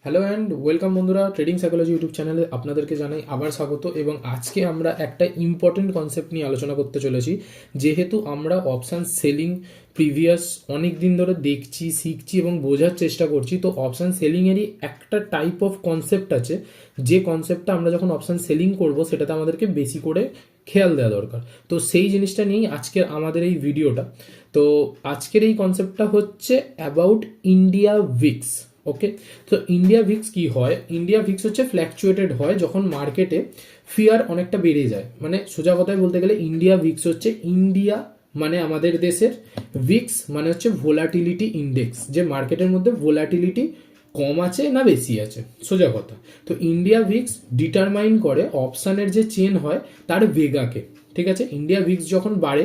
Hello and welcome বন্ধুরা, trading psychology YouTube চ্যানেলে আপনাদেরকে জানাই আবার স্বাগত। এবং আজকে আমরা একটা ইম্পর্টেন্ট কনসেপ্ট নিয়ে আলোচনা করতে চলেছি। যেহেতু আমরা অপশান সেলিং প্রিভিয়াস অনেক দিন ধরে দেখছি, শিখছি এবং বোঝার চেষ্টা করছি, তো অপশান সেলিংয়েরই একটা টাইপ অফ কনসেপ্ট আছে, যে কনসেপ্টটা আমরা যখন অপশান সেলিং করব সেটাতে আমাদেরকে বেশি করে খেয়াল দেওয়া দরকার। তো সেই জিনিসটা নিয়েই আজকের আমাদের এই ভিডিওটা। তো আজকের এই কনসেপ্টটা হচ্ছে অ্যাবাউট ইন্ডিয়া ভিক্স। ওকে, তো ইন্ডিয়া ভিক্স কি হয়? ইন্ডিয়া ভিক্স হচ্ছে ফ্ল্যাকচুয়েটেড হয় যখন মার্কেটে ফিয়ার অনেকটা বেড়ে যায়। মানে সোজা কথায় বলতে গেলে ইন্ডিয়া ভিক্স হচ্ছে ইন্ডিয়া মানে আমাদের দেশের, ভিক্স মানে হচ্ছে ভোলাটিলিটি ইন্ডেক্স, যে মার্কেটের মধ্যে ভোলাটিলিটি কম আছে না বেশি আছে, সোজা কথা। তো ইন্ডিয়া ভিক্স ডিটারমাইন করে অপশানের যে চেন হয় তার ভেগাকে। ঠিক আছে, ইন্ডিয়া ভিক্স যখন বাড়ে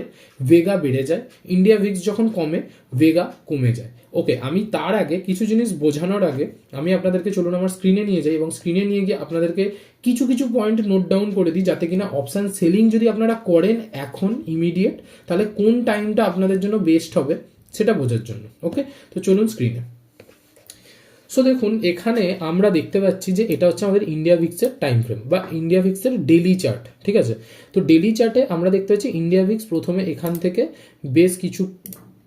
ভেগা বেড়ে যায়, ইন্ডিয়া ভিক্স যখন কমে ভেগা কমে যায়। ওকে, আমি তার আগে কিছু জিনিস বোঝানোর আগে আমি আপনাদেরকে চলুন আমার স্ক্রিনে নিয়ে যাই, এবং স্ক্রিনে নিয়ে গিয়ে আপনাদেরকে কিছু কিছু পয়েন্ট নোট ডাউন করে দিই, যাতে কিনা অপশান সেলিং যদি আপনারা করেন এখন ইমিডিয়েট, তাহলে কোন টাইমটা আপনাদের জন্য বেস্ট হবে সেটা বোঝার জন্য। ওকে, তো চলুন স্ক্রিনে। সো দেখুন, এখানে আমরা দেখতে পাচ্ছি যে এটা হচ্ছে আমাদের ইন্ডিয়া ভিক্সের টাইম ফ্রেম বা ইন্ডিয়া ভিক্সের ডেলি চার্ট। ঠিক আছে, তো ডেলি চার্টে আমরা দেখতে পাচ্ছি ইন্ডিয়া ভিক্স প্রথমে এখান থেকে বেশ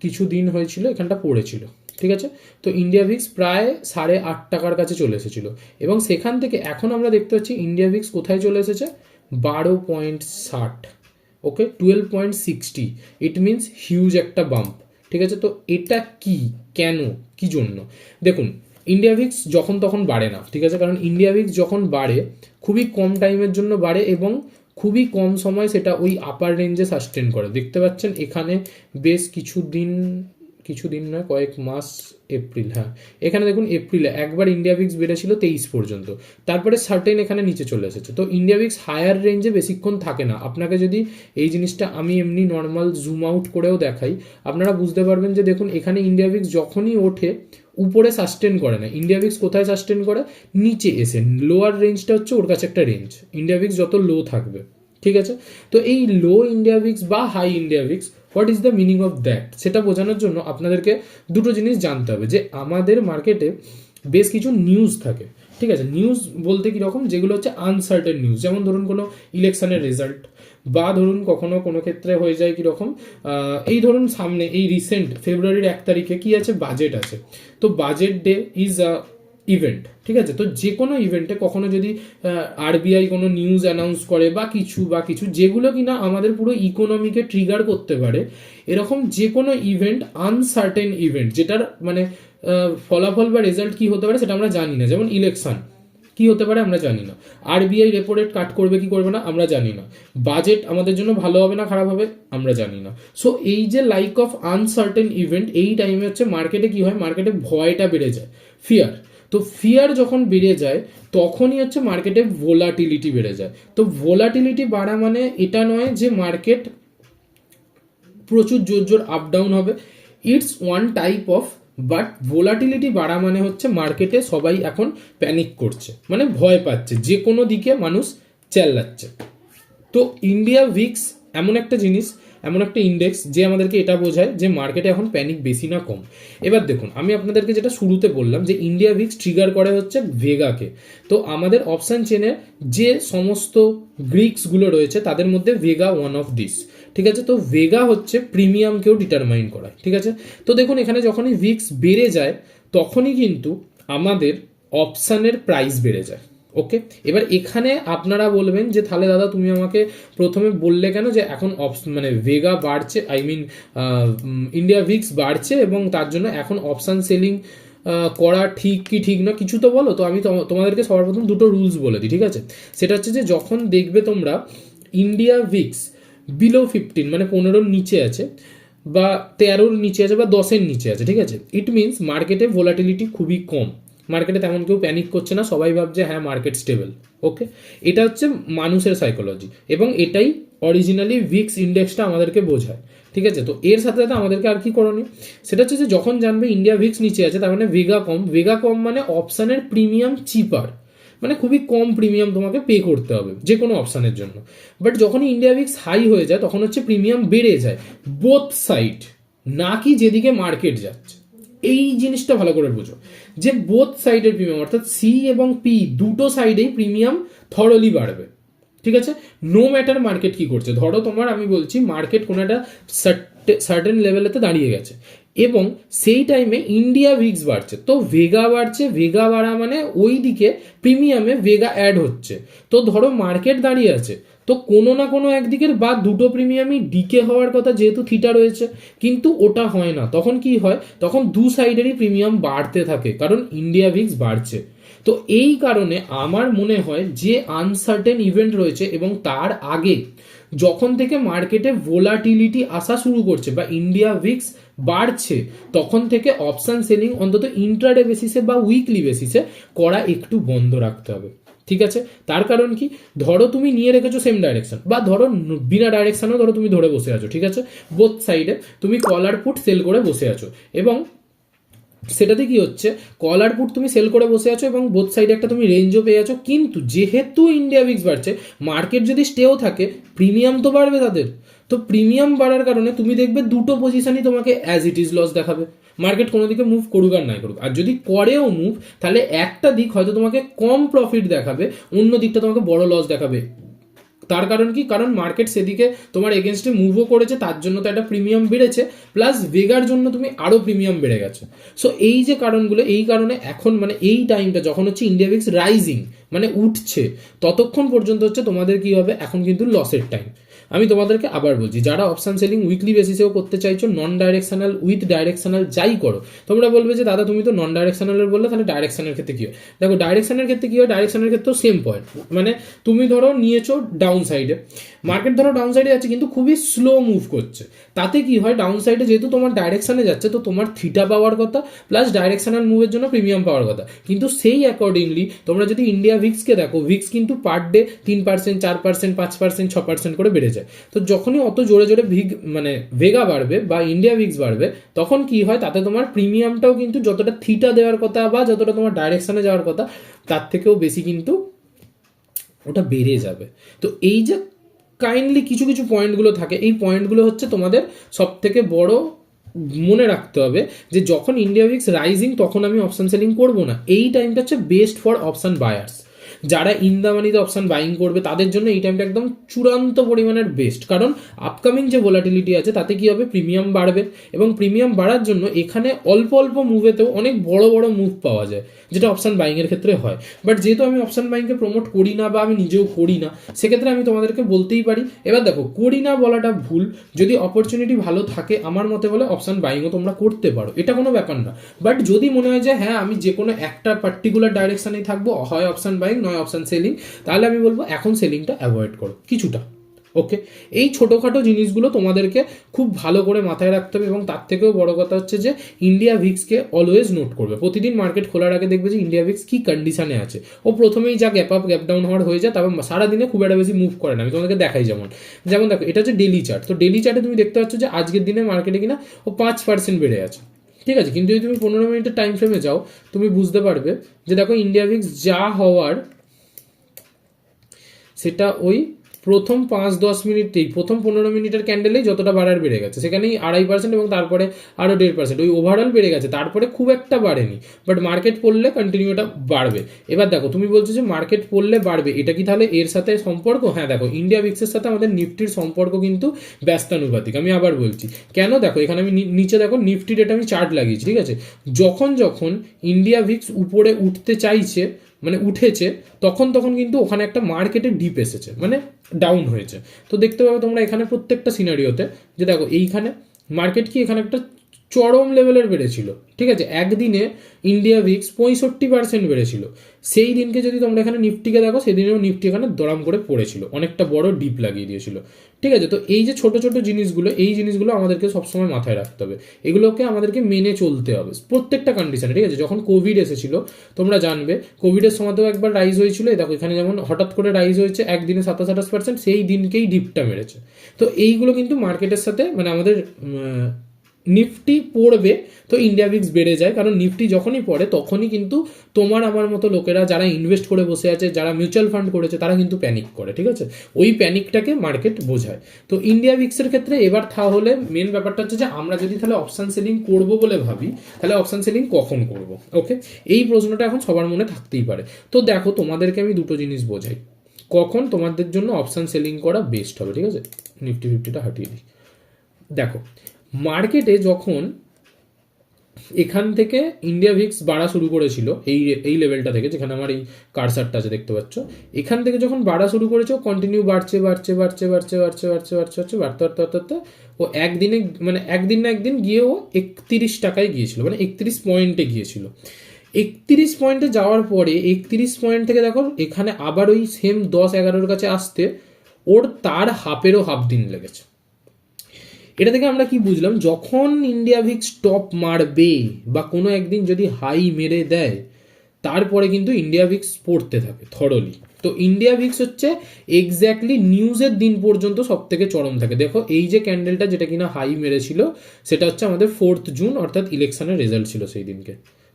কিছু দিন হয়েছিল, এখানটা পড়েছিল। ঠিক আছে, তো ইন্ডিয়া ভিক্স প্রায় 8.5 টাকার কাছে চলে এসেছিল, এবং সেখান থেকে এখন আমরা দেখতে পাচ্ছি ইন্ডিয়া ভিক্স কোথায় চলে এসেছে? 12.60। ওকে, 12.60, ইট মিনস হিউজ একটা বাম্প। ঠিক আছে, তো এটা কি, কেন, কি জন্য? দেখুন, ইন্ডিয়া ভিক্স যখন তখন বাড়ে না। ঠিক আছে, কারণ ইন্ডিয়া ভিক্স যখন বাড়ে খুবই কম টাইমের জন্য বাড়ে, এবং খুবই কম সময় সেটা ওই আপার রেঞ্জে সাস্টেন করে। দেখতে পাচ্ছেন এখানে বেশ কিছুদিন নয়, কয়েক মাস, এপ্রিল, হ্যাঁ এখানে দেখুন এপ্রিলে একবার ইন্ডিয়া ভিক্স বেড়েছিল 23 পর্যন্ত, তারপরে সার্টেন এখানে নিচে চলে এসেছে। তো ইন্ডিয়া ভিক্স হায়ার রেঞ্জে বেশিক্ষণ থাকে না। আপনাকে যদি এই জিনিসটা আমি এমনি নর্মাল জুম আউট করেও দেখাই, আপনারা বুঝতে পারবেন যে দেখুন এখানে ইন্ডিয়া ভিক্স যখনই ওঠে উপরে সাস্টেন করে না। ইন্ডিয়া ভিক্স কোথায় সাস্টেন করে? নিচে এসে। লোয়ার রেঞ্জটা হচ্ছে ওর কাছে একটা রেঞ্জ, ইন্ডিয়া ভিক্স যত লো থাকবে। ঠিক আছে, তো এই লো ইন্ডিয়া ভিক্স বা high India VIX, what is the meaning of that, সেটা বোঝানোর জন্য আপনাদেরকে দুটো জিনিস জানতে হবে। যে আমাদের মার্কেটে বেশ কিছু নিউজ থাকে। ঠিক আছে, নিউজ বলতে কীরকম? যেগুলো হচ্ছে আনসার্টেন নিউজ, যেমন ধরুন কোনো ইলেকশনের রেজাল্ট, বা ধরুন কখনো কোনো ক্ষেত্রে হয়ে যায় কীরকম, এই ধরুন সামনে এই রিসেন্ট ফেব্রুয়ারির 1 তারিখে কি আছে? বাজেট আছে। তো বাজেট ডে ইজ ইভেন্ট। ঠিক আছে, তো যে কোনো ইভেন্টে কখনো যদি আরবিআই কোনো নিউজ অ্যানাউন্স করে বা কিছু যেগুলো কিনা আমাদের পুরো ইকোনমিকে ট্রিগার করতে পারে, এরকম যে কোনো ইভেন্ট, আনসার্টেন ইভেন্ট, যেটার মানে ফলাফল বা রেজাল্ট কি হতে পারে সেটা আমরা জানি না। যেমন ইলেকশন কি হতে পারে আমরা জানি না, আরবিআই রেপো রেট কাট করবে কি করবে না আমরা জানি না, বাজেট আমাদের জন্য ভালো হবে না খারাপ হবে আমরা জানি না। সো এই যে লাইক অফ আনসার্টেন ইভেন্ট, এই টাইমে হচ্ছে মার্কেটে কি হয়? মার্কেটে ভয়টা বেড়ে যায়, ফিয়ার। তো ফিয়ার যখন বেড়ে যায় তখনই হচ্ছে মার্কেটে ভোলাটিলিটি বেড়ে যায়। তো ভোলাটিলিটি বাড়া মানে এটা নয় যে মার্কেট প্রচুর জোর আপ ডাউন হবে, it's one type of, but volatility বাড়া মানে হচ্ছে মার্কেটে সবাই এখন প্যানিক করছে, মানে ভয় পাচ্ছে, যে কোনো দিকে মানুষ চেল্লাচ্ছে। তো ইন্ডিয়া ভিক্স এমন একটা জিনিস, এমন একটা ইন্ডেক্স যে আমাদেরকে এটা বোঝায় যে মার্কেটে এখন প্যানিক বেশি না কম। এবার দেখুন, আমি আপনাদেরকে যেটা শুরুতে বললাম যে ইন্ডিয়া ভিক্স ট্রিগার করে হচ্ছে ভেগাকে। তো আমাদের অপশান চেনে যে সমস্ত গ্রিক্সগুলো রয়েছে তাদের মধ্যে ভেগা ওয়ান অফ দিস। ঠিক আছে, তো ভেগা হচ্ছে প্রিমিয়ামকেও ডিটারমাইন করায়। ঠিক আছে, তো দেখুন এখানে যখনই ভিক্স বেড়ে যায় তখনই কিন্তু আমাদের অপশানের প্রাইস বেড়ে যায়। ওকে, এবার এখানে আপনারা বলবেন যে তাহলে দাদা তুমি আমাকে প্রথমে বললে কেন যে এখন মানে ভেগা বাড়ছে, আই মিন ইন্ডিয়া ভিক্স বাড়ছে, এবং তার জন্য এখন অপশান সেলিং করা ঠিক কি ঠিক না, কিছু তো বলো। তো আমি তোমাদেরকে সবার প্রথম দুটো রুলস বলে দিই। ঠিক আছে, সেটা হচ্ছে যে যখন দেখবে তোমরা ইন্ডিয়া ভিক্স বিলো 15 মানে 15-র নিচে আছে, বা 13-র নিচে আছে, বা 10-এর নিচে আছে, ঠিক আছে, ইট মিনস মার্কেটে ভোলাটিলিটি খুবই কম, মার্কেটে তেমন কেউ প্যানিক করছে না, সবাই ভাবছে হ্যাঁ মার্কেট স্টেবল। ওকে, এটা হচ্ছে মানুষের সাইকোলজি, এবং এটাই অরিজিনালি ভিক্স ইন্ডেক্সটা আমাদেরকে বোঝায়। ঠিক আছে, তো এর সাথে সাথে আমাদেরকে আর কি করণীয়, সেটা হচ্ছে যে যখন জানবে ইন্ডিয়া ভিক্স নিচে আছে তার মানে ভেগা কম। ভেগা কম মানে অপশানের প্রিমিয়াম চিপার, মানে খুবই কম প্রিমিয়াম তোমাকে পে করতে হবে যে কোনো অপশানের জন্য। বাট যখনই ইন্ডিয়া ভিক্স হাই হয়ে যায় তখন হচ্ছে প্রিমিয়াম বেড়ে যায়, বোথ সাইড, না কি যেদিকে মার্কেট যাচ্ছে। এই জিনিসটা ভালো করে বুঝো যে বোথ সাইডের প্রিমিয়াম অর্থাৎ সি এবং পি দুটো সাইডেই প্রিমিয়াম থরলি বাড়বে। ঠিক আছে, নো ম্যাটার মার্কেট কি করছে। ধরো তোমার আমি বলছি মার্কেট কোনো একটা সার্টেন লেভেলেতে দাঁড়িয়ে গেছে এবং সেই টাইমে ইন্ডিয়া ভিক্স বাড়ছে, তো ভেগা বাড়ছে, ভেগা বাড়া মানে ওই দিকে প্রিমিয়ামে ভেগা অ্যাড হচ্ছে। তো ধরো মার্কেট দাঁড়িয়ে আছে, তো কোনো না কোনো একদিকের বা দুটো প্রিমিয়ামই ডিকে হওয়ার কথা, যেহেতু থিটা রয়েছে, কিন্তু ওটা হয় না। তখন কি হয়, তখন দু সাইডেরই প্রিমিয়াম বাড়তে থাকে কারণ ইন্ডিয়া ভিক্স বাড়ছে। তো এই কারণে আমার মনে হয় যে আনসার্টেন ইভেন্ট রয়েছে এবং তার আগে যখন থেকে মার্কেটে ভোলাটিলিটি আসা শুরু করছে বা ইন্ডিয়া ভিক্স বাড়ছে, তখন থেকে অপশন সেলিং অন্তত ইন্ট্রাডে বেসিসে বা উইকলি বেসিসে করা একটু বন্ধ রাখতে হবে। ঠিক আছে, তার কারণ কি, ধরো তুমি নিয়ে রেখেছো সেম ডাইরেকশন, বা ধরো বিনা ডাইরেকশনও ধরো তুমি ধরে বসে আছো, ঠিক আছে, বোথ সাইডে তুমি কলার পুট সেল করে বসে আছো এবং সেটাতে কি হচ্ছে, কলার পুট তুমি সেল করে বসে আছো এবং বোথ সাইডে একটা তুমি রেঞ্জও পেয়ে আছো, কিন্তু যেহেতু ইন্ডিয়া ভিক্স বাড়ছে, মার্কেট যদি স্টেও থাকে, প্রিমিয়াম তো বাড়বে তাদের। তো প্রিমিয়াম বাড়ার কারণে তুমি দেখবে দুটো পজিশনই তোমাকে অ্যাজ ইট ইজ লস দেখাবে, মার্কেট কোনো দিকে মুভ করুক আর নাই করুক। আর যদি করেও মুভ, তাহলে একটা দিক হয়তো তোমাকে কম প্রফিট দেখাবে, অন্য দিকটা তোমাকে বড় লস দেখাবে। তার কারণ কি, কারণ মার্কেট সেদিকে তোমার এগেনস্টে মুভও করেছে, তার জন্য তো একটা প্রিমিয়াম বেড়েছে, প্লাস ভেগার জন্য তুমি আরও প্রিমিয়াম বেড়ে গেছে। সো এই যে কারণগুলো, এই কারণে এখন মানে এই টাইমটা যখন হচ্ছে ইন্ডিয়া ভিক্স রাইজিং মানে উঠছে, ততক্ষণ পর্যন্ত হচ্ছে তোমাদের কি হবে, এখন কিন্তু লসের টাইম। আমি তোমাদেরকে আবার বলছি, যারা অপশন সেলিং উইকলি বেসিসেও করতে চাইছো, নন ডাইরেকশনাল উইথ ডাইরেকশনাল যাই করো, তোমরা বলবে যে দাদা তুমি তো নন ডাইরেকশনালের বললে, তাহলে ডাইরেকশনের ক্ষেত্রে কি হয়? দেখো ডাইরেকশনের ক্ষেত্রে কি হয়, ডাইরেকশনের ক্ষেত্রেও সেম পয়েন্ট, মানে তুমি ধরো নিয়েছো ডাউন সাইডে, মার্কেট ধরো ডাউন সাইডে যাচ্ছে কিন্তু খুবই স্লো মুভ করছে, তাতে কি হয়, ডাউন সাইডে যেহেতু তোমার ডাইরেকশনে যাচ্ছে, তো তোমার থিটা পাওয়ার কথা প্লাস ডাইরেকশনাল মুভের জন্য প্রিমিয়াম পাওয়ার কথা, কিন্তু সেই অ্যাকর্ডিংলি তোমরা যদি ইন্ডিয়া ভিক্সকে দেখো, ভিক্স কিন্তু পার ডে 3%, 4%, 5%, 6% করে বেড়ে যায়। তো যখনই অত জোরে জোরে মানে ভেগা বাড়বে বা ইন্ডিয়া ভিক্স বাড়বে, তখন কি হয়, তাতে তোমার প্রিমিয়ামটাও কিন্তু যতটা থিটা দেওয়ার কথা বা যতটা তোমার ডাইরেকশনে যাওয়ার কথা, তার থেকেও বেশি কিন্তু ওটা বেড়ে যাবে। তো এই যে কাইন্ডলি কিছু কিছু পয়েন্টগুলো থাকে, এই পয়েন্টগুলো হচ্ছে তোমাদের সব থেকে বড় মনে রাখতে হবে, যে যখন ইন্ডিয়া ভিক্স রাইজিং তখন আমি অপশন সেলিং করবো না। এই টাইমটা হচ্ছে বেস্ট ফর অপশন বায়ার্স, যারা ইন দ্য মানিতে অপশন বাইং করবে তাদের জন্য এই টাইমটা একদম চূড়ান্ত পরিমাণের বেস্ট। কারণ আপকামিং যে ভোলাটিলিটি আছে, তাতে কি হবে, প্রিমিয়াম বাড়বে এবং প্রিমিয়াম বাড়ার জন্য এখানে অল্প অল্প মুভেতেও অনেক বড় বড় মুভ পাওয়া যায়, যেটা অপশন বাইংয়ের ক্ষেত্রে হয়। বাট যেহেতু আমি অপশন বাইংকে প্রমোট করি না বা আমি নিজেও করি না, সেক্ষেত্রে আমি তোমাদেরকে বলতেই পারি। এবার দেখো, করি না বলাটা ভুল, যদি অপরচুনিটি ভালো থাকে আমার মতে বলে অপশন বাইংও তোমরা করতে পারো, এটা কোনো ব্যাপার না। বাট যদি মনে হয় যে হ্যাঁ আমি যে কোনো একটা পার্টিকুলার ডাইরেকশনেই থাকবো, হয় অপশন বাইং নয় অপশন সেলিং, তাহলে আমি বলবো এখন সেলিংটা অ্যাভয়েড করো কিছুটা। ওকে, এই ছোটোখাটো জিনিসগুলো তোমাদেরকে খুব ভালো করে মাথায় রাখতে হবে। এবং তার থেকেও বড় কথা হচ্ছে যে ইন্ডিয়া ভিক্সকে অলওয়েজ নোট করবে, প্রতিদিন মার্কেট খোলার আগে দেখবে যে ইন্ডিয়া ভিক্স কী কন্ডিশনে আছে। ও প্রথমেই যা গ্যাপ আপ গ্যাপ ডাউন হওয়ার হয়ে যায়, তারপর সারাদিনে খুব একটা বেশি মুভ করে না। আমি তোমাদেরকে দেখাই, যেমন দেখো এটা হচ্ছে ডেলি চার্ট, তো ডেলি চার্টে তুমি দেখতে পাচ্ছ যে আজকের দিনে মার্কেটে কিনা ও 5% বেড়ে আছে, ঠিক আছে। কিন্তু যদি তুমি 15 মিনিটের টাইম ফ্রেমে যাও, তুমি বুঝতে পারবে যে দেখো ইন্ডিয়া ভিক্স যা হওয়ার সেটা ওই প্রথম 5-10 মিনিটেই, প্রথম 15 মিনিটের ক্যান্ডেলেই যতটা বাড়ার বেড়ে গেছে, সেখানেই 2.5% এবং তারপরে আরও 1.5%, ওই ওভারঅল বেড়ে গেছে, তারপরে খুব একটা বাড়েনি। বাট মার্কেট পড়লে কন্টিনিউ এটা বাড়বে। এবার দেখো, তুমি বলছো যে মার্কেট পড়লে বাড়বে, এটা কি তাহলে এর সাথে সম্পর্ক? হ্যাঁ, দেখো ইন্ডিয়া ভিক্সের সাথে আমাদের নিফটির সম্পর্ক কিন্তু ব্যস্তানুপাতিক। আমি আবার বলছি কেন, দেখো এখানে আমি নিচে দেখো নিফটির এটা আমি চার্ট লাগিয়েছি, ঠিক আছে। যখন যখন ইন্ডিয়া ভিক্স উপরে উঠতে চাইছে, মানে উঠেছে, তখন কিন্তু ওখানে একটা মার্কেটে ডিপ এসেছে, মানে ডাউন হয়েছে। তো দেখতে পাবে তোমরা এখানে প্রত্যেকটা সিনারিওতে যে দেখো এইখানে মার্কেট কি এখানে একটা চরম লেভেলের বেড়েছিল, ঠিক আছে। একদিনে ইন্ডিয়া ভিক্স 65% বেড়েছিল। সেই দিনকে যদি তোমরা এখানে নিফটিকে দেখো, সেদিনেও নিফটি এখানে দরাম করে পড়েছিল, অনেকটা বড় ডিপ লাগিয়ে দিয়েছিল, ঠিক আছে। তো এই যে ছোট ছোট জিনিসগুলো, এই জিনিসগুলো আমাদেরকে সবসময় মাথায় রাখতে হবে, এগুলোকে আমাদেরকে মেনে চলতে হবে প্রত্যেকটা কন্ডিশনে, ঠিক আছে। যখন কোভিড এসেছিল তোমরা জানবে, কোভিডের সময়তেও একবার রাইজ হয়েছিল, দেখো এখানে যেমন হঠাৎ করে রাইজ হয়েছে একদিনে 27-28%, সেই দিনকেই ডিপটা মেরেছে। তো এইগুলো কিন্তু মার্কেটের সাথে মানে আমাদের নিফটি পড়বে তো ইন্ডিয়া ভিক্স বেড়ে যায়, কারণ নিফটি যখনই পড়ে তখনই কিন্তু তোমার আমার মতো লোকেরা যারা ইনভেস্ট করে বসে আছে, যারা মিউচুয়াল ফান্ড করেছে, তারা কিন্তু প্যানিক করে, ঠিক আছে? ওই প্যানিকটাকে মার্কেট বোঝায়। তো ইন্ডিয়া ভিক্সের ক্ষেত্রে এবার তাহলে মেন ব্যাপারটা হচ্ছে যে আমরা যদি তাহলে অপশান সেলিং করবো বলে ভাবি, তাহলে অপশান সেলিং কখন করব? ওকে, এই প্রশ্নটা এখন সবার মনে থাকতেই পারে। তো দেখো, তোমাদেরকে আমি দুটো জিনিস বোঝাই কখন তোমাদের জন্য অপশান সেলিং করা বেস্ট হবে, ঠিক আছে? নিফটি ফিফটিটা হাঁটিয়ে দিই। দেখো, মার্কেটে যখন এখান থেকে ইন্ডিয়া ভিক্স বাড়া শুরু করেছিল, এই লেভেলটা থেকে, যেখানে আমার এই কারসারটা আছে দেখতে পাচ্ছ, এখান থেকে যখন বাড়া শুরু করেছে কন্টিনিউ বাড়ছে বাড়ছে বাড়ছে বাড়ছে বাড়ছে বাড়ছে বাড়ছে বাড়ছে বাড়তে বাড়তে বাড়তে বাড়তে ও একদিনে, মানে একদিন না একদিন গিয়ে ও 31 টাকায় গিয়েছিল, মানে 31 পয়েন্টে গিয়েছিল। 31 পয়েন্টে যাওয়ার পরে 31 পয়েন্ট থেকে দেখো এখানে আবার ওই সেম 10-11 কাছে আসতে ওর তার হাফেরও হাফ দিন লেগেছে। এটা থেকে আমরা কি বুঝলাম, যখন ইন্ডিয়া ভিক্স টপ মারবে বা কোনো একদিন যদি হাই মেরে দেয়, তারপরে কিন্তু ইন্ডিয়া ভিক্স পড়তে থাকে থরলি। তো ইন্ডিয়া ভিক্স হচ্ছে এক্স্যাক্টলি নিউজের দিন পর্যন্ত সব থেকে চরম থাকে। দেখো, এই যে ক্যান্ডেলটা যেটা কিনা হাই মেরেছিল, সেটা হচ্ছে আমাদের 4 জুন, অর্থাৎ ইলেকশনের রেজাল্ট ছিল সেই দিনকে।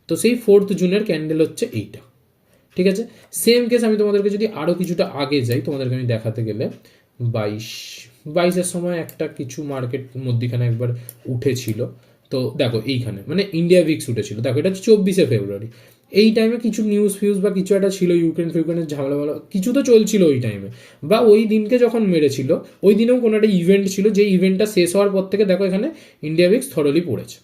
তো সেই 4 জুনের ক্যান্ডেল হচ্ছে এইটা, ঠিক আছে? সেম কেস আমি তোমাদেরকে যদি আরও কিছুটা আগে যাই, তোমাদেরকে আমি দেখাতে গেলে 22-22-এর সময় একটা কিছু মার্কেট মধ্যিখানে একবার উঠেছিল। তো দেখো এইখানে মানে ইন্ডিয়া ভিক্স উঠেছিল, দেখো এটা হচ্ছে 24শে ফেব্রুয়ারি। এই টাইমে কিছু নিউজ ফিউজ বা কিছু একটা ছিল, ফিউক্রেনের ঝামেলা ভালো কিছু তো চলছিল ওই টাইমে, বা ওই দিনকে যখন মেরেছিল ওই দিনেও কোনো একটা ইভেন্ট ছিল, যে ইভেন্টটা শেষ হওয়ার পর থেকে দেখো এখানে ইন্ডিয়া ভিক্স থরলি পড়েছে।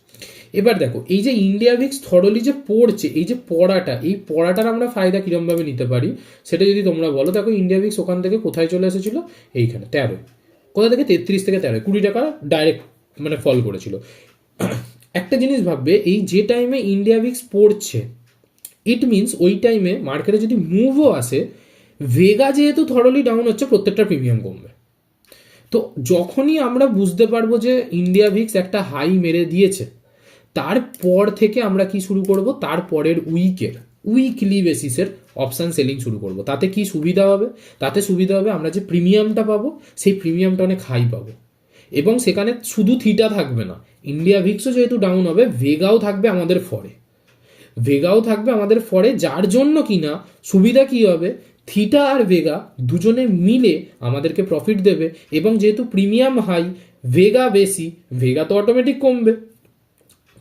এবার দেখো, এই যে ইন্ডিয়া ভিক্স থরলি যে পড়ছে, এই যে পড়াটা, এই পড়াটার আমরা ফায়দা কিরমভাবে নিতে পারি সেটা যদি তোমরা বলো। দেখো, ইন্ডিয়া ভিক্স ওখান থেকে কোথায় চলে এসেছিল, এইখানে 13, কোথা থেকে 33 থেকে 13, 20 টাকা ডাইরেক্ট মানে ফল করেছিল। একটা জিনিস ভাববে, এই যে টাইমে ইন্ডিয়া ভিক্স পড়ছে, ইট মিনস ওই টাইমে মার্কেটে যদি মুভও আসে, ভেগা যেহেতু থরলি ডাউন হচ্ছে, প্রত্যেকটা প্রিমিয়াম কমবে। তো যখনই আমরা বুঝতে পারবো যে ইন্ডিয়া ভিক্স একটা হাই মেরে দিয়েছে, তারপর থেকে আমরা কি শুরু করব, তারপরের উইকলি বেসিসের অপশান সেলিং শুরু করব। তাতে কি সুবিধা হবে? তাতে সুবিধা হবে আমরা যে প্রিমিয়ামটা পাবো, সেই প্রিমিয়ামটা অনেক হাই পাবো, এবং সেখানে শুধু থিটা থাকবে না, ইন্ডিয়া ভিক্সও যেহেতু ডাউন হবে, ভেগাও থাকবে আমাদের ফরে, যার জন্য কিনা সুবিধা কি হবে, থিটা আর ভেগা দুজনে মিলে আমাদেরকে প্রফিট দেবে, এবং যেহেতু প্রিমিয়াম হাই, ভেগা বেশি, ভেগা তো অটোমেটিক কমবে,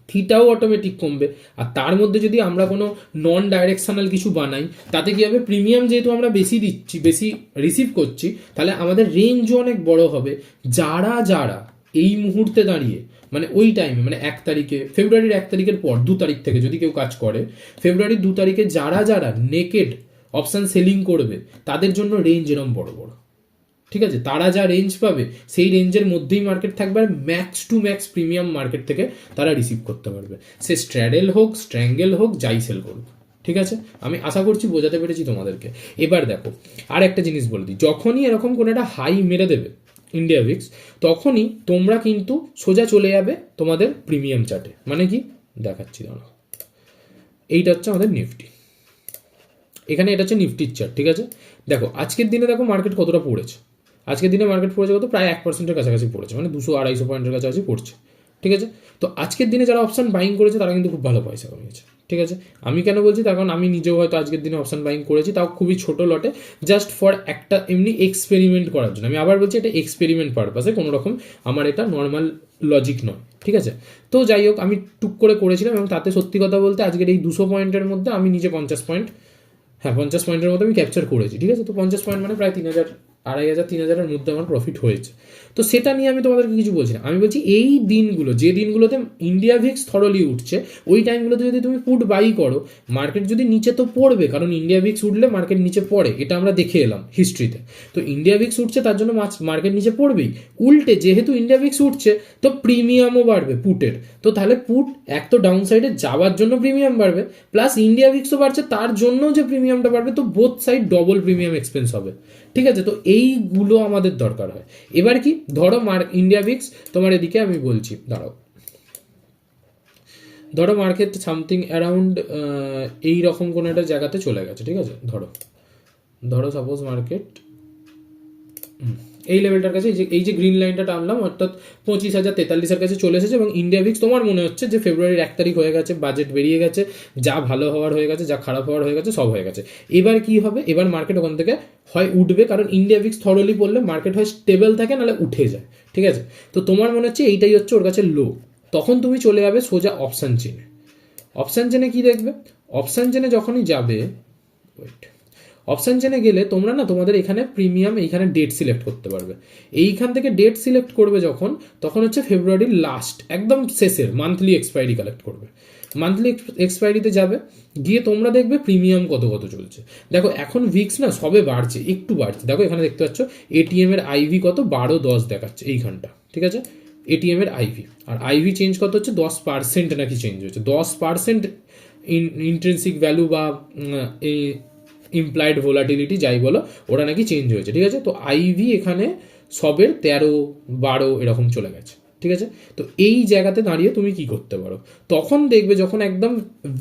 থিটাও অটোমেটিক কমবে। আর তার মধ্যে যদি আমরা কোনো নন ডাইরেকশনাল কিছু বানাই, তাতে কি হবে, প্রিমিয়াম যেহেতু আমরা বেশি দিচ্ছি, বেশি রিসিভ করছি, তাহলে আমাদের রেঞ্জও অনেক বড় হবে। যারা যারা এই মুহূর্তে দাঁড়িয়ে, মানে ওই টাইমে, মানে 1 তারিখে, ফেব্রুয়ারির 1 তারিখের পর 2 তারিখ থেকে যদি কেউ কাজ করে, ফেব্রুয়ারির 2 তারিখে যারা যারা নেকেড অপশান সেলিং করবে, তাদের জন্য রেঞ্জ এরম বড় বড়, ঠিক আছে? তারা যা রেঞ্জ পাবে, সেই রেঞ্জের মধ্যেই মার্কেট থাকবে, আর max to max premium market থেকে তারা রিসিভ করতে পারবে, সে স্ট্র্যাডেল হোক, স্ট্র্যাঙ্গেল হোক, যাই সেল করুক, ঠিক আছে? আমি আশা করছি বোঝাতে পেরেছি তোমাদেরকে। এবার দেখো, আর একটা জিনিস বলে দিই, যখনই এরকম কোনো একটা হাই মেরে দেবে ইন্ডিয়া ভিক্স, তখনই তোমরা কিন্তু সোজা চলে যাবে তোমাদের প্রিমিয়াম চার্টে। মানে কি দেখাচ্ছি, দাঁড়াও, এইটা হচ্ছে আমাদের নিফটি, এখানে এটা হচ্ছে নিফটির চার্ট, ঠিক আছে? দেখো, আজকের দিনে দেখো মার্কেট কতটা পড়েছে। আজকের দিনে মার্কেট পড়েছে কত, প্রায় 1%-এর কাছাকাছি পড়েছে, মানে 200-250 পয়েন্টের কাছাকাছি পড়ছে, ঠিক আছে? তো আজকের দিনে যারা অপশান বাইং করেছে, তারা কিন্তু খুব ভালো পয়সা কমিয়েছে, ঠিক আছে? আমি কেন বলছি, তার কারণ আমি নিজেও হয়তো আজকের দিনে অপশান বাইং করেছি, তাও খুবই ছোট লটে, জাস্ট ফর একটা এমনি এক্সপেরিমেন্ট করার জন্য। আমি আবার বলছি, এটা এক্সপেরিমেন্ট পারপাসে, কোনো রকম আমার এটা নর্মাল লজিক নয়, ঠিক আছে? তো যাই হোক, আমি টুক করে করেছিলাম, এবং তাতে সত্যি কথা বলতে আজকের এই 200 পয়েন্টের মধ্যে আমি নিজে 50 পয়েন্ট, হ্যাঁ 50 পয়েন্টের মতো আমি ক্যাপচার করেছি, ঠিক আছে? তো 50 পয়েন্ট মানে প্রায় 3000, 2500-3000-এর মধ্যে আমার প্রফিট হয়েছে। তো সেটা নিয়ে আমি তোমাদেরকে কিছু বলছি না, আমি বলছি এই দিনগুলো, যে দিনগুলোতে ইন্ডিয়া ভিক্স থরলি উঠছে, ওই টাইমগুলোতে যদি তুমি পুট বাই করো, মার্কেট যদি নিচে তো পড়বে, কারণ ইন্ডিয়া ভিক্স উঠলে মার্কেট নিচে পড়ে, এটা আমরা দেখে এলাম হিস্ট্রিতে। তো ইন্ডিয়া ভিক্স উঠছে, তার জন্য মার্কেট নিচে পড়বেই। উল্টে যেহেতু ইন্ডিয়া ভিক্স উঠছে, তো প্রিমিয়ামও বাড়বে পুটের। তো তাহলে পুট এক তো ডাউন সাইডে যাওয়ার জন্য প্রিমিয়াম বাড়বে, প্লাস ইন্ডিয়া ভিক্সও বাড়ছে, তার জন্য যে প্রিমিয়ামটা বাড়বে, তো both side double premium expense হবে, ঠিক আছে? তো এইগুলো আমাদের দরকার হয়। এবার কি, ধরো ইন্ডিয়া ভিক্স তোমার এদিকে, আমি বলছি দাঁড়াও, ধরো মার্কেট সামথিং অ্যারাউন্ড এই রকম কোনো একটা জায়গাতে চলে গেছে, ঠিক আছে? ধরো সাপোজ মার্কেট এই লেভেলটার কাছে এই যে গ্রিন লাইনটা টানলাম, অর্থাৎ 25,043-এর কাছে চলে এসেছে এবং ইন্ডিয়া ভিক্স তোমার মনে হচ্ছে যে ফেব্রুয়ারির 1 তারিখ হয়ে গেছে, বাজেট বেরিয়ে গেছে, যা ভালো হওয়ার হয়ে গেছে, যা খারাপ হওয়ার হয়ে গেছে, সব হয়ে গেছে। এবার কি হবে, এবার মার্কেট ওখান থেকে হয় উঠবে, কারণ ইন্ডিয়া ভিক্স থরলি পড়লে মার্কেট হয় স্টেবল থাকে, নাহলে উঠে যায়, ঠিক আছে। তো তোমার মনে হচ্ছে এইটাই হচ্ছে ওর কাছে লো, তখন তুমি চলে যাবে সোজা অপশান চেনে। অপশান চেনে কি দেখবে, অপশান চেনে যখনই যাবে, অপশান চেনে গেলে তোমরা না তোমাদের এখানে প্রিমিয়াম এইখানে ডেট সিলেক্ট করতে পারবে। এইখান থেকে ডেট সিলেক্ট করবে যখন, তখন হচ্ছে ফেব্রুয়ারির লাস্ট একদম শেষের মান্থলি এক্সপায়ারি কালেক্ট করবে। মান্থলি এক্সপায়ারিতে যাবে, গিয়ে তোমরা দেখবে প্রিমিয়াম কত কত চলছে। দেখো এখন ভিক্স না সবে বাড়ছে, একটু বাড়ছে, দেখো এখানে দেখতে পাচ্ছ এটিএম এর আইভি কত 12.10 দেখাচ্ছে এইখানটা, ঠিক আছে, এটিএম এর আইভি। আর আইভি চেঞ্জ কত হচ্ছে 10% নাকি চেঞ্জ হচ্ছে, 10% ইন্ট্রিনসিক ভ্যালু বা এই ইমপ্লাইড ভোলাটিলিটি যাই বলো, ওটা নাকি চেঞ্জ হয়েছে, ঠিক আছে। তো আইভি এখানে সবের 13-12 এরকম চলে গেছে, ঠিক আছে। তো এই জায়গাতে দাঁড়িয়ে তুমি কি করতে পারো, তখন দেখবে যখন একদম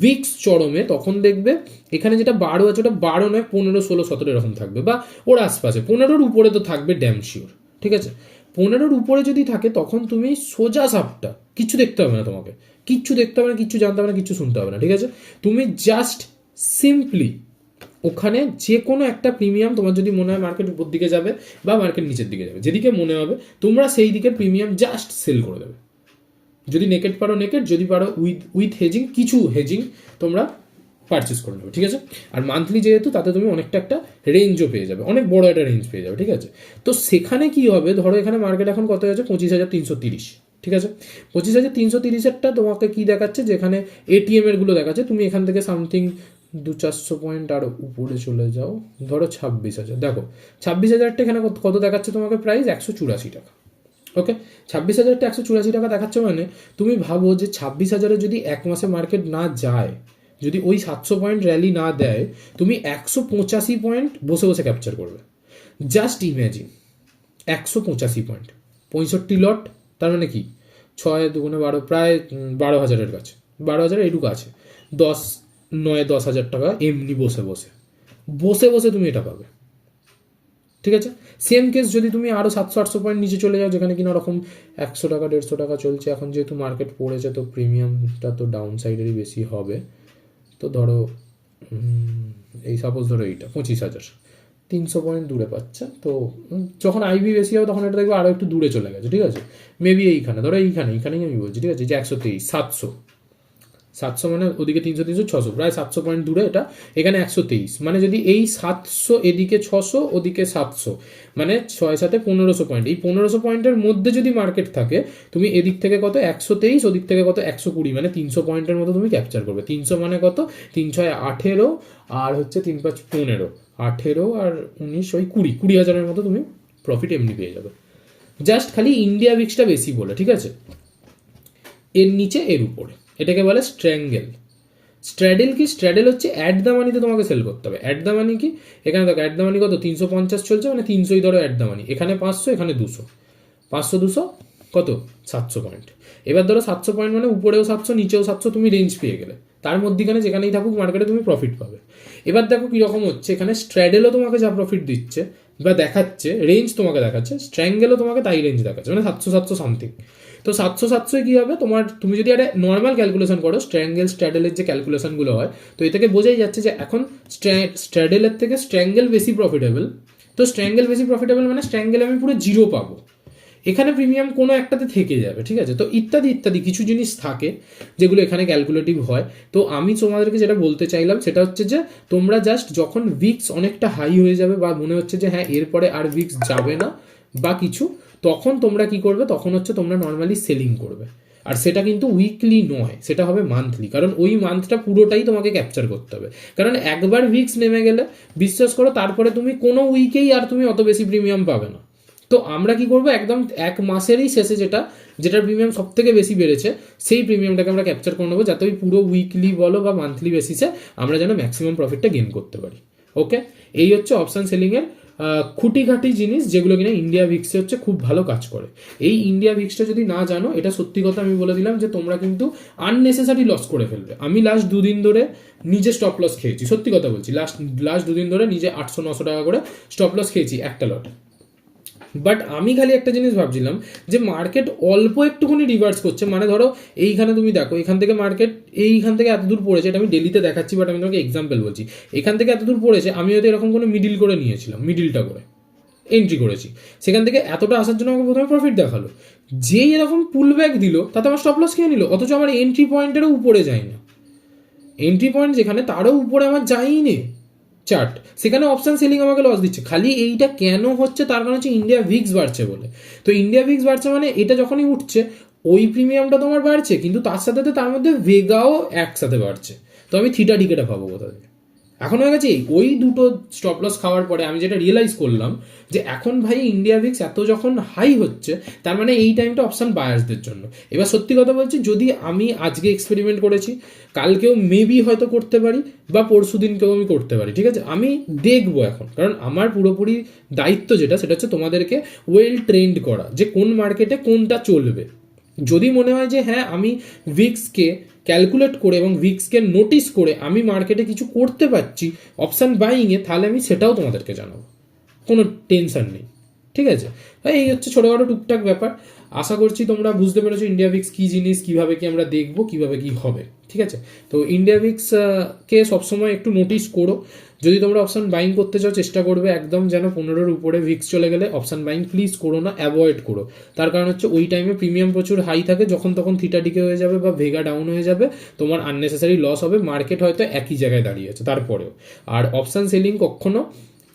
ভিক্স চরমে, তখন দেখবে এখানে যেটা 12 আছে ওটা 12 নয় 15, 16, 17 এরকম থাকবে, বা ওর আশপাশে 15-র উপরে তো থাকবে ড্যাম শিওর, ঠিক আছে। 15-র উপরে যদি থাকে তখন তুমি সোজা সাপটা, কিচ্ছু দেখতে হবে না তোমাকে, কিচ্ছু দেখতে হবে না, কিচ্ছু জানতে হবে না, কিচ্ছু শুনতে হবে না, ঠিক আছে। তুমি জাস্ট সিম্পলি ওখানে যে কোনো একটা প্রিমিয়াম তোমার যদি মনে হয় মার্কেট উপর দিকে যাবে বা মার্কেট নিচের দিকে যাবে, যেদিকে মনে হবে তোমরা সেই দিকের প্রিমিয়াম জাস্ট সেল করে দেবে। যদি নেকেট পারো নেকেট, যদি পারো উইথ হেজিং, কিছু হেজিং তোমরা পারচেস করে নেবে, ঠিক আছে। আর মান্থলি যেহেতু, তাতে তুমি অনেকটা একটা রেঞ্জও পেয়ে যাবে, অনেক বড় একটা রেঞ্জ পেয়ে যাবে, ঠিক আছে। তো সেখানে কি হবে, ধরো এখানে মার্কেট এখন কত আছে 25,330, ঠিক আছে। 25,330-এরটা তোমাকে কি দেখাচ্ছে, যেখানে এটিএম এর গুলো দেখাচ্ছে, তুমি এখান থেকে সামথিং 200-400 পয়েন্ট আরও উপরে চলে যাও, ধরো 26,000, দেখো 26,000টা এখানে কত দেখাচ্ছে তোমাকে প্রাইস, 184 টাকা, ওকে। 26,000টা 184 টাকা দেখাচ্ছে, মানে তুমি ভাবো যে 26,000-এ যদি এক মাসে মার্কেট না যায়, যদি ওই 700 পয়েন্ট র্যালি না দেয়, তুমি 185 পয়েন্ট বসে বসে ক্যাপচার করবে। জাস্ট ইম্যাজিন 185 পয়েন্ট, 65 লট, তার মানে কি 6×2=12, প্রায় 12,000-এর কাছে, 12,000 এইটুকু আছে, 10,000 টাকা এমনি বসে বসে বসে বসে তুমি এটা পাবে, ঠিক আছে। সেম কেস যদি তুমি আরও 700-800 পয়েন্ট নিচে চলে যাও, যেখানে কিনা ওরকম 100 টাকা 150 টাকা চলছে, এখন যেহেতু মার্কেট পড়েছে তো প্রিমিয়ামটা তো ডাউন সাইডেরই বেশি হবে। তো ধরো এই সাপোজ ধরো এইটা 25,300 পয়েন্ট দূরে পাচ্ছে, তো যখন আইভি বেশি হবে তখন এটা দেখবে আরও একটু দূরে চলে গেছে, ঠিক আছে। মেবি এইখানে ধরো এইখানেই আমি বলছি, ঠিক আছে, যে 123, 700 মানে ওদিকে 300, 600, প্রায় 700 পয়েন্ট দূরে এটা, এখানে 123, মানে যদি এই 700 এদিকে 600 ওদিকে 700, মানে 6-7 1500 পয়েন্ট, এই 1500 পয়েন্টের মধ্যে যদি মার্কেট থাকে, তুমি এদিক থেকে কত 123, ওদিক থেকে কত 120, মানে 300 পয়েন্টের মতো তুমি ক্যাপচার করবে। 300 মানে কত, 3×6 18, আর হচ্ছে 3×5 15, 18 আর 19 ওই 20,000-এর মতো তুমি প্রফিট এমনি পেয়ে যাবে, জাস্ট খালি ইন্ডিয়া ভিক্সটা বেশি বলে, ঠিক আছে। এর নিচে এর উপরে এটাকে বলে স্ট্র্যাঙ্গেল। স্ট্র্যাডেল কি, স্ট্র্যাডেল হচ্ছে অ্যাট দ্য মানিতে তোমাকে সেল করতে হবে। অ্যাট দ্য মানি কি, এখানে দেখো অ্যাট দ্য মানি কত 350 চলছে, মানে 300ই ধরো অ্যাট দ্য মানি, এখানে 500, এখানে 200, 500-200 কত 700 পয়েন্ট। এবার ধরো 700 পয়েন্ট মানে উপরেও 700 নিচেও 700, তুমি রেঞ্জ পেয়ে গেলে, তার মধ্যেখানে যেখানেই থাকুক মার্কেটে তুমি প্রফিট পাবে। এবার দেখো কীরকম হচ্ছে, এখানে স্ট্র্যাডেলও তোমাকে যা প্রফিট দিচ্ছে বা দেখাচ্ছে, রেঞ্জ তোমাকে দেখাচ্ছে, স্ট্র্যাঙ্গেলও তোমাকে তাই রেঞ্জ দেখাচ্ছে, মানে 700 সামথিং। তো 700 কী হবে তোমার, তুমি যদি একটা নর্মাল ক্যালকুলেশন করো, স্ট্র্যাঙ্গেল স্ট্র্যাডেলের যে ক্যালকুলেশনগুলো হয়, তো এ থেকে বোঝাই যাচ্ছে যে এখন স্ট্র্যাডেলের থেকে স্ট্র্যাঙ্গেল বেশি প্রফিটেবল। তো স্ট্র্যাঙ্গেল বেশি প্রফিটেবল মানে স্ট্র্যাঙ্গেলে আমি পুরো জিরো পাবো, এখানে প্রিমিয়াম কোনো একটাতে থেকে যাবে, ঠিক আছে। তো ইত্যাদি ইত্যাদি কিছু জিনিস থাকে যেগুলো এখানে ক্যালকুলেটিভ হয়। তো আমি তোমাদেরকে যেটা বলতে চাইলাম সেটা হচ্ছে যে তোমরা জাস্ট যখন ভিক্স অনেকটা হাই হয়ে যাবে বা মনে হচ্ছে যে হ্যাঁ এরপরে আর ভিক্স যাবে না বা কিছু, তখন তোমরা কি করবে, তখন হচ্ছে তোমরা নর্মালি সেলিং করবে। আর সেটা কিন্তু উইকলি নয়, সেটা হবে মান্থলি, কারণ ওই মান্থটা পুরোটাই তোমাকে ক্যাপচার করতে হবে। কারণ একবার ভিক্স নেমে গেলে বিশ্বাস করো তারপরে তুমি কোনো উইকেই আর তুমি অত বেশি প্রিমিয়াম পাবে না। তো আমরা কি করবো, একদম এক মাসেরই শেষে যেটার প্রিমিয়াম সব থেকে বেশি বেড়েছে সেই প্রিমিয়ামটাকে আমরা ক্যাপচার করে নেবো, যাতে ওই পুরো উইকলি বলো বা মান্থলি বেসিসে আমরা যেন ম্যাক্সিমাম প্রফিটটা গেইন করতে পারি। ওকে, এই হচ্ছে অপশান সেলিংয়ের খুঁটিঘাটি জিনিস, যেগুলো কিনা ইন্ডিয়া ভিক্সে হচ্ছে খুব ভালো কাজ করে। এই ইন্ডিয়া ভিক্সটা যদি না জানো, এটা সত্যি কথা আমি বলে দিলাম যে তোমরা কিন্তু আননেসেসারি লস করে ফেলবে। আমি লাস্ট 2 দিন ধরে নিজে স্টপ লস খেয়েছি, সত্যি কথা বলছি, লাস্ট 2 দিন ধরে নিজে 800-900 টাকা করে স্টপ লস খেয়েছি একটা লটে। বাট আমি খালি একটা জিনিস ভাবছিলাম যে মার্কেট অল্প একটুখানি রিভার্স করছে, মানে ধরো এইখানে তুমি দেখো এখান থেকে মার্কেট এইখান থেকে এত দূর পড়েছে, এটা আমি ডেলিতে দেখাচ্ছি বাট আমি তোমাকে এক্সাম্পল বলছি, এখান থেকে এত দূর পড়েছে, আমি হয়তো এরকম কোনো মিডিল করে নিয়েছিলাম, মিডিলটা করে এন্ট্রি করেছি, সেখান থেকে এতটা আসার জন্য আমাকে প্রথমে প্রফিট দেখালো, যেই এরকম পুল ব্যাক দিল তাতে আমার স্টপ লস খেয়ে নিল, অথচ আমার এন্ট্রি পয়েন্টেরও উপরে যায় না, এন্ট্রি পয়েন্ট যেখানে তারও উপরে আমার যায়ই নে চার্ট, সেখানে অপশন সেলিং আমাকে লস দিচ্ছে। খালি এইটা কেন হচ্ছে তার কারণ হচ্ছে ইন্ডিয়া ভিক্স বাড়ছে বলে। তো ইন্ডিয়া ভিক্স বাড়ছে মানে এটা যখনই উঠছে ওই প্রিমিয়ামটা তোমার বাড়ছে, কিন্তু তার সাথে তার মধ্যে ভেগাও একসাথে বাড়ছে। তো আমি থিটা ডিকেটা পাবো কোথা থেকে? এখন হয়ে গেছে ওই দুটো স্টপ লস খাওয়ার পরে আমি যেটা রিয়েলাইজ করলাম যে এখন ভাই ইন্ডিয়া ভিক্স এত যখন হাই হচ্ছে তার মানে এই টাইমটা অপশন বায়ার্সদের জন্য। এবার সত্যি কথা বলছি, যদি আমি আজকে এক্সপেরিমেন্ট করেছি, কালকেও মেবি হয়তো করতে পারি বা পরশু দিনকেও আমি করতে পারি, ঠিক আছে, আমি দেখবো এখন, কারণ আমার পুরোপুরি দায়িত্ব যেটা সেটা হচ্ছে তোমাদেরকে ওয়েল ট্রেন্ড করা যে কোন মার্কেটে কোনটা চলবে। যদি মনে হয় যে হ্যাঁ আমি ভিক্সকে ক্যালকুলেট করে এবং ভিক্সকে নোটিস করে আমি মার্কেটে কিছু করতে পারছি অপশান বাইংয়ে, তাহলে আমি সেটাও তোমাদেরকে জানাবো, কোনো টেনশন নেই, ঠিক আছে। এই হচ্ছে ছোটোখাটো টুকটাক ব্যাপার। আশা করছি তোমরা বুঝতে পেরেছো ইন্ডিয়া ভিক্স কী জিনিস, কীভাবে কি আমরা দেখবো, কীভাবে কি হবে, ঠিক আছে। তো ইন্ডিয়া ভিক্সকে সবসময় একটু নোটিস করো, যদি তোমরা অপশান বাইং করতে চাও চেষ্টা করবে একদম যেন 15-র উপরে ভিক্স চলে গেলে অপশান বাইং প্লিজ করো না, অ্যাভয়েড করো। তার কারণ হচ্ছে ওই টাইমে প্রিমিয়াম প্রচুর হাই থাকে, যখন তখন থিটা ডিকে হয়ে যাবে বা ভেগা ডাউন হয়ে যাবে, তোমার আননেসেসারি লস হবে, মার্কেট হয়তো একই জায়গায় দাঁড়িয়ে আছে তারপরেও। আর অপশান সেলিং কখনো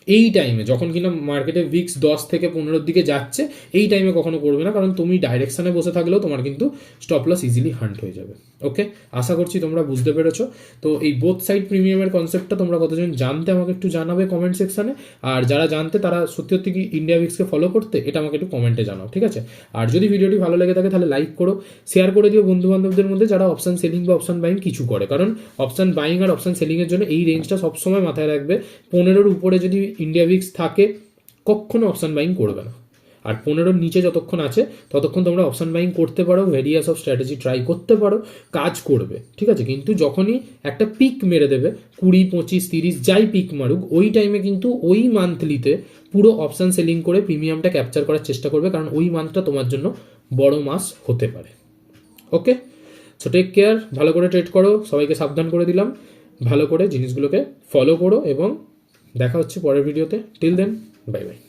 এই টাইমে যখন কিনা মার্কেটে ভিক্স 10 থেকে 15-র দিকে যাচ্ছে এই টাইমে কখনো করবে না, কারণ তুমি ডাইরেকশানে বসে থাকলেও তোমার কিন্তু স্টপ লস ইজিলি হান্ট হয়ে যাবে। ওকে, আশা করছি তোমরা বুঝতে পেরেছো। তো এই বোথ সাইড প্রিমিয়ামের কনসেপ্টটা তোমরা কতজন জানতে আমাকে একটু জানাবে কমেন্ট সেকশানে, আর যারা জানতে তারা সত্যি সত্যি কি ইন্ডিয়া ভিক্সকে ফলো করতে, এটা আমাকে একটু কমেন্টে জানাও, ঠিক আছে। আর যদি ভিডিওটি ভালো লেগে থাকে তাহলে লাইক করো, শেয়ার করে দিও বন্ধু বান্ধবদের মধ্যে যারা অপশান সেলিং বা অপশান বাইং কিছু করে, কারণ অপশান বাইং আর অপশান সেলিংয়ের জন্য এই রেঞ্জটা সবসময় মাথায় রাখবে। 15-র উপরে যদি ইন্ডিয়া ভিক্স থাকে কখনো অপশান বাইং করবে না, আর 15-র নিচে যতক্ষণ আছে ততক্ষণ তোমরা অপশান বাইং করতে পারো, ভেরিয়াস অফ স্ট্র্যাটেজি ট্রাই করতে পারো, কাজ করবে, ঠিক আছে। কিন্তু যখনই একটা পিক মেরে দেবে 20, 25, 30 যাই পিক মারুক, ওই টাইমে কিন্তু ওই মান্থলিতে পুরো অপশান সেলিং করে প্রিমিয়ামটা ক্যাপচার করার চেষ্টা করবে, কারণ ওই মান্থটা তোমার জন্য বড় মাস হতে পারে। ওকে, সো টেক কেয়ার, ভালো করে ট্রেড করো, সবাইকে সাবধান করে দিলাম, ভালো করে জিনিসগুলোকে ফলো করো এবং দেখা হচ্ছে পরের ভিডিওতে। Till then, bye by.